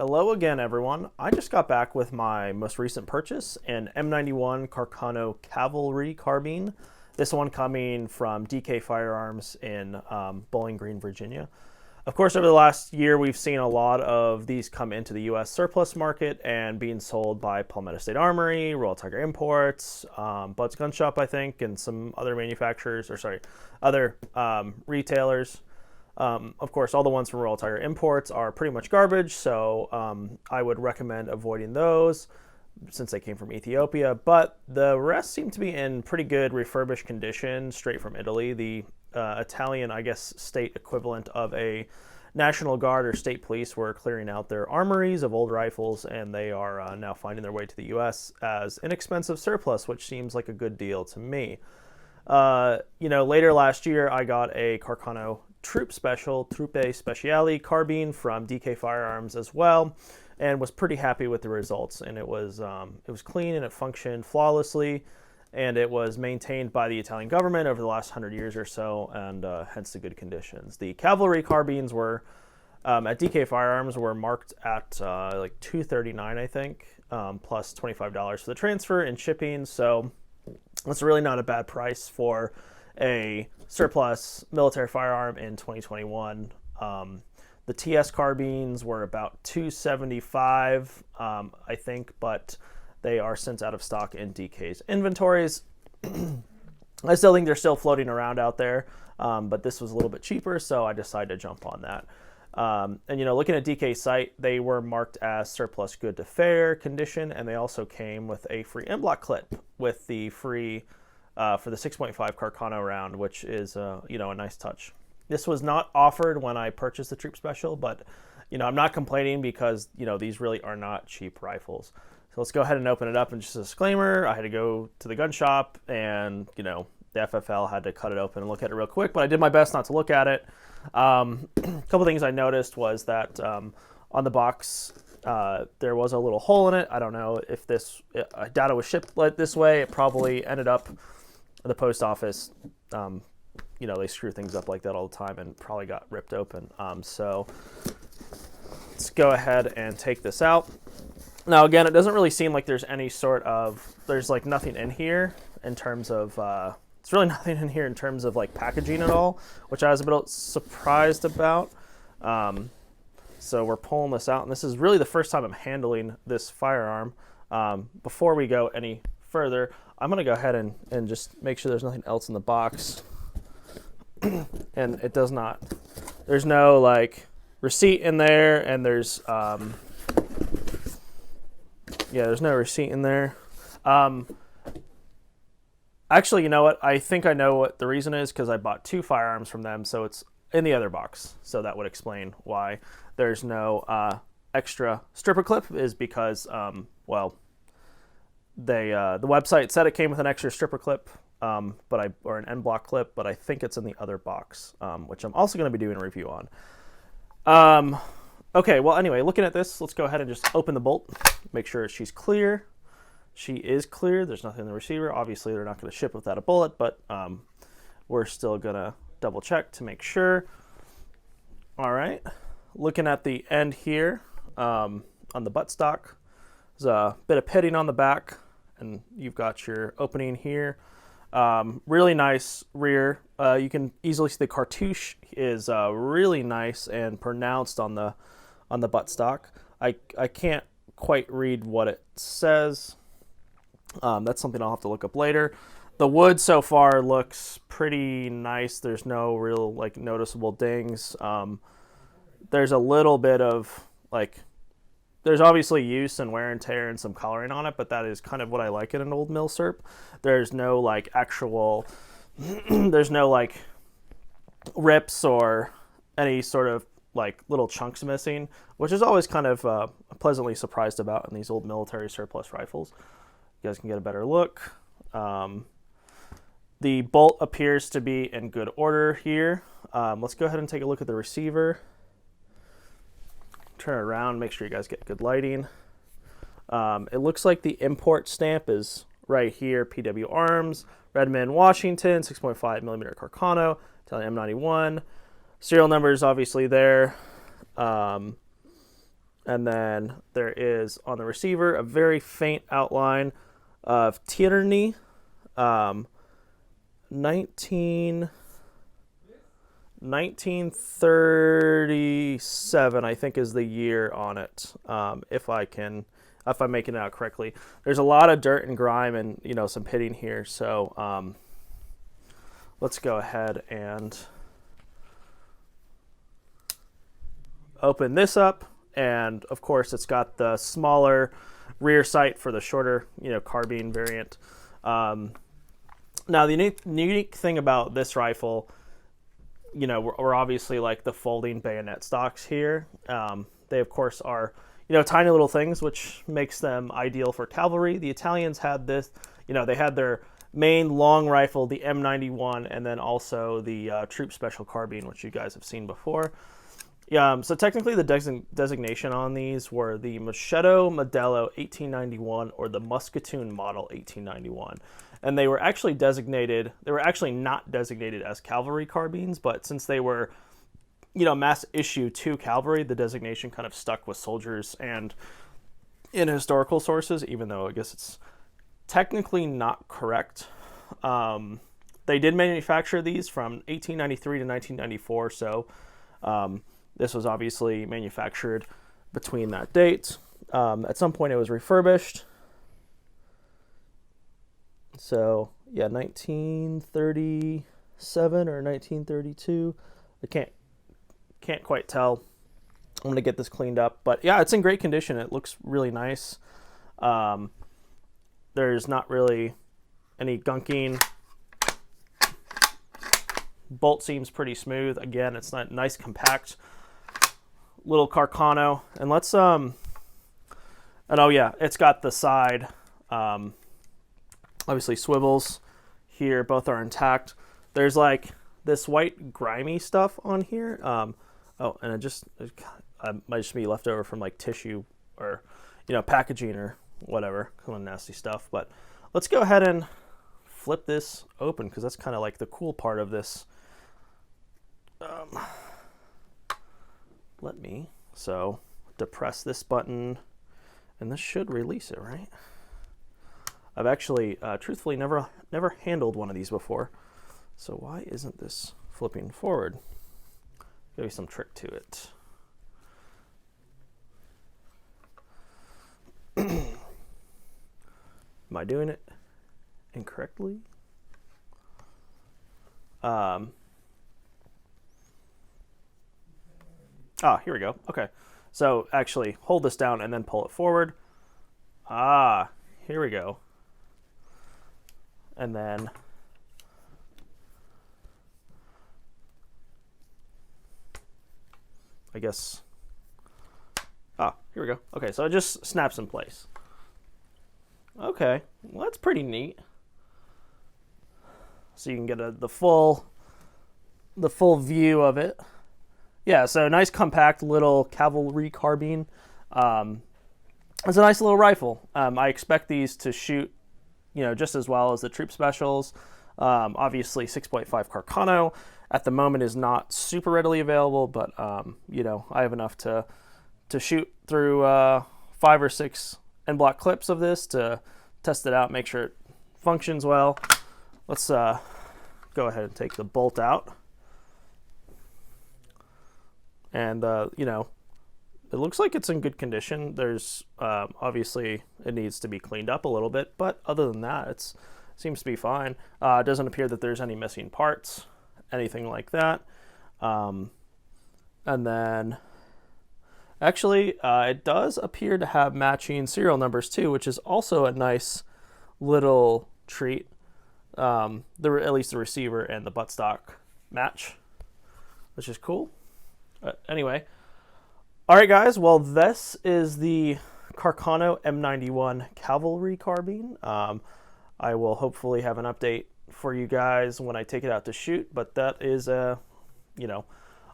Hello again, everyone. I just got back with my most recent purchase, an M91 Carcano Cavalry Carbine. This one coming from DK Firearms in Bowling Green, Virginia. Of course, over the last year, we've seen a lot of these come into the U.S. surplus market and being sold by Palmetto State Armory, Royal Tiger Imports, Bud's Gun Shop, I think, and some other manufacturers, other retailers. Of course, all the ones from Royal Tiger Imports are pretty much garbage, so I would recommend avoiding those since they came from Ethiopia. But the rest seem to be in pretty good refurbished condition, straight from Italy. The Italian, I guess, state equivalent of a National Guard or state police were clearing out their armories of old rifles, and they are now finding their way to the U.S. as inexpensive surplus, which seems like a good deal to me. Later last year, I got a Carcano Truppe Speciale carbine from DK Firearms as well, and was pretty happy with the results. And it was clean and it functioned flawlessly, and it was maintained by the Italian government over the last 100 years or so, and hence the good conditions. The cavalry carbines were at DK Firearms were marked at like $239, I think, plus $25 for the transfer and shipping. So that's really not a bad price for a surplus military firearm in 2021. The TS carbines were about $275, I think, but they are since out of stock in DK's inventories. I still think they're still floating around out there, but this was a little bit cheaper, so I decided to jump on that. Looking at DK's site, they were marked as surplus good to fair condition, and they also came with a free M-block clip with the free for the 6.5 Carcano round, which is a nice touch. This was not offered when I purchased the Truppe Special, but I'm not complaining because these really are not cheap rifles. So let's go ahead and open it up. And just a disclaimer, I had to go to the gun shop, and the FFL had to cut it open and look at it real quick, but I did my best not to look at it. A couple things I noticed was that on the box there was a little hole in it. I don't know if this data was shipped this way. It probably ended up at the post office. They screw things up like that all the time and probably got ripped open. So let's go ahead and take this out. Now, again, it doesn't really seem like there's like nothing in here in terms of, it's really nothing in here in terms of like packaging at all, which I was a bit surprised about. So we're pulling this out, and this is really the first time I'm handling this firearm. Before we go any further, I'm going to go ahead and just make sure there's nothing else in the box. And it does not, there's no like receipt in there, and there's no receipt in there. Actually, you know what? I think I know what the reason is, because I bought two firearms from them, so it's in the other box. So that would explain why there's no extra stripper clip, is because, the website said it came with an extra stripper clip, or an end block clip, but I think it's in the other box, which I'm also going to be doing a review on. Okay, well, anyway, looking at this, let's go ahead and just open the bolt, make sure she's clear. She is clear. There's nothing in the receiver. Obviously, they're not going to ship without a bullet, but we're still going to double check to make sure. All right, looking at the end here on the buttstock, there's a bit of pitting on the back, and you've got your opening here. Really nice rear. You can easily see the cartouche is really nice and pronounced on the buttstock. I can't quite read what it says. That's something I'll have to look up later. The wood so far looks pretty nice. There's no real like noticeable dings. There's a little bit of there's obviously use and wear and tear and some coloring on it, but that is kind of what I like in an old mill Serp. There's no there's no rips or any sort of little chunks missing, which is always kind of pleasantly surprised about in these old military surplus rifles. You guys can get a better look. The bolt appears to be in good order here. Let's go ahead and take a look at the receiver. Turn it around, make sure you guys get good lighting. It looks like the import stamp is right here, PW Arms, Redmond, Washington, 6.5 millimeter Carcano, Italian M91. Serial number is obviously there. And And then there is on the receiver a very faint outline of Tierney, 1937, I think, is the year on it. If I'm making it out correctly. There's a lot of dirt and grime and, you know, some pitting here. So let's go ahead and open this up. And of course, it's got the smaller rear sight for the shorter, you know, carbine variant. Now, the unique thing about this rifle, you know, we're obviously like the folding bayonet stocks here. They, of course, are, you know, tiny little things, which makes them ideal for cavalry. The Italians had this, you know, they had their main long rifle, the M91, and then also the Troop Special Carbine, which you guys have seen before. So technically the designation on these were the Machado Modelo 1891 or the Muscatoon Model 1891. And they were actually not designated as cavalry carbines, but since they were, you know, mass issue to cavalry, the designation kind of stuck with soldiers and in historical sources, even though I guess it's technically not correct. They did manufacture these from 1893 to 1994, so this was obviously manufactured between that date. At some point it was refurbished. So yeah, 1937 or 1932. I can't quite tell. I'm gonna get this cleaned up, but yeah, it's in great condition. It looks really nice. There's not really any gunking. Bolt seems pretty smooth. Again, it's not nice, compact little Carcano. And let's and oh yeah, it's got the side obviously swivels here. Both are intact. There's like this white grimy stuff on here. Oh, and it might just be left over from like tissue or, you know, packaging or whatever, kind of nasty stuff. But let's go ahead and flip this open, because that's kind of like the cool part of this. So depress this button and this should release it, right? I've actually truthfully never handled one of these before, so why isn't this flipping forward? Maybe some trick to it. Am I doing it incorrectly? Here we go. Okay. So actually hold this down and then pull it forward. Here we go. And then I guess, here we go. Okay, so it just snaps in place. Okay, well, that's pretty neat. So you can get the full view of it. Yeah, so nice compact little cavalry carbine. It's a nice little rifle. I expect these to shoot, you know, just as well as the Troop Specials. Obviously 6.5 Carcano at the moment is not super readily available, but you know, I have enough to shoot through 5 or 6 end block clips of this to test it out, make sure it functions well. Let's go ahead and take the bolt out. And you know, it looks like it's in good condition. There's obviously it needs to be cleaned up a little bit, but other than that, it seems to be fine. It doesn't appear that there's any missing parts, anything like that. And then actually it does appear to have matching serial numbers too, which is also a nice little treat. At least the receiver and the buttstock match, which is cool. Anyway, all right, guys. Well, this is the Carcano M91 Cavalry Carbine. I will hopefully have an update for you guys when I take it out to shoot. But that is you know,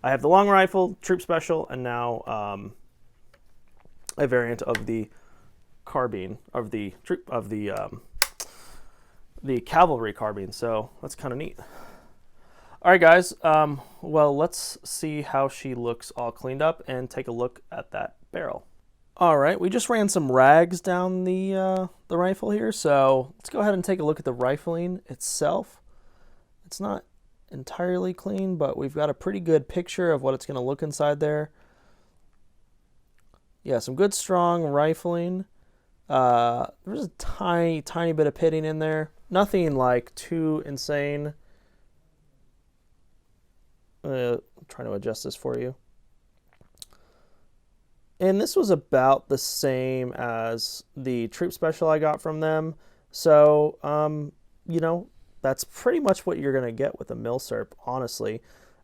I have the long rifle, Troop Special, and now a variant of the carbine of the cavalry carbine. So that's kind of neat. All right, guys. Well, let's see how she looks all cleaned up and take a look at that barrel. All right, we just ran some rags down the rifle here, so let's go ahead and take a look at the rifling itself. It's not entirely clean, but we've got a pretty good picture of what it's going to look inside there. Yeah, some good strong rifling. There's a tiny bit of pitting in there. Nothing like too insane. I'm trying to adjust this for you. And this was about the same as the Troop Special I got from them. So, you know, that's pretty much what you're going to get with a Milsurp, honestly.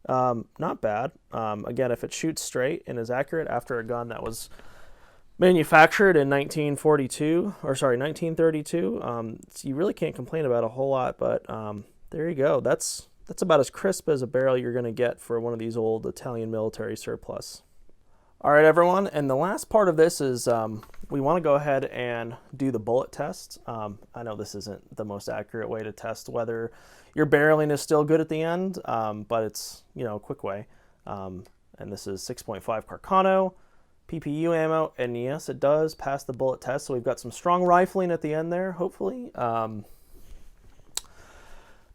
Not bad. Again, if it shoots straight and is accurate after a gun that was manufactured in 1942, or sorry, 1932, you really can't complain about a whole lot, but there you go. That's about as crisp as a barrel you're going to get for one of these old Italian military surplus. All right, everyone, and the last part of this is we want to go ahead and do the bullet test. I know this isn't the most accurate way to test whether your barreling is still good at the end, but it's, you know, a quick way. And this is 6.5 Carcano, PPU ammo, and yes, it does pass the bullet test, so we've got some strong rifling at the end there, hopefully. But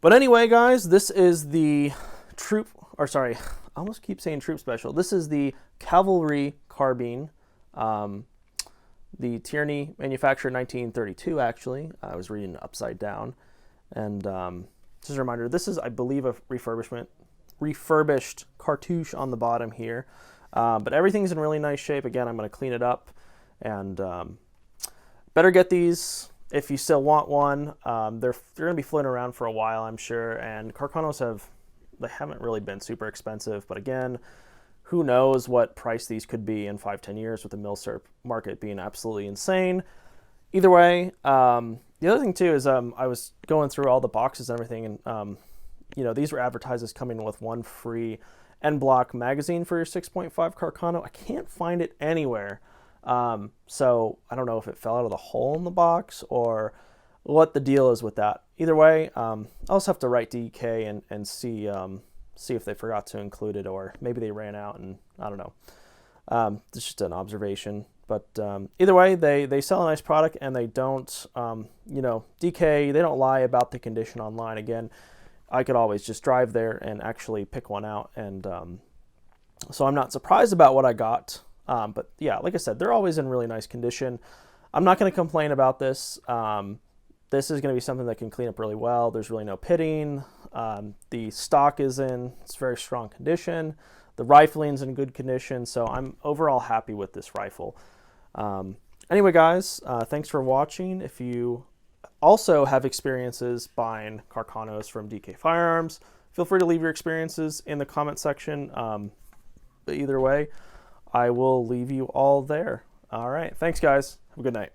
anyway, guys, this is the Troop, or sorry, I almost keep saying Troop Special. This is the Cavalry Carbine, the Tierney, manufactured 1932, actually. I was reading it upside down. And just a reminder, this is, I believe, a refurbished cartouche on the bottom here. But everything's in really nice shape. Again, I'm going to clean it up. And better get these if you still want one. They're going to be floating around for a while, I'm sure. And Carcanos they haven't really been super expensive. But again, who knows what price these could be in 5-10 years with the Milsurp market being absolutely insane. Either way, the other thing too is I was going through all the boxes and everything, and you know, these were advertised as coming with one free N-block magazine for your 6.5 Carcano. I can't find it anywhere. So I don't know if it fell out of the hole in the box or what the deal is with that. Either way, I'll just have to write DK and see if they forgot to include it, or maybe they ran out, and I don't know. It's just an observation. But either way, they sell a nice product, and they don't, you know, DK, they don't lie about the condition online. Again, I could always just drive there and actually pick one out, and so I'm not surprised about what I got. But yeah, like I said, they're always in really nice condition. I'm not going to complain about this. This is going to be something that can clean up really well. There's really no pitting. The stock is it's very strong condition. The rifling's in good condition, so I'm overall happy with this rifle. Anyway, guys, thanks for watching. If you also have experiences buying Carcanos from DK Firearms, feel free to leave your experiences in the comment section. But either way, I will leave you all there. All right, thanks, guys. Have a good night.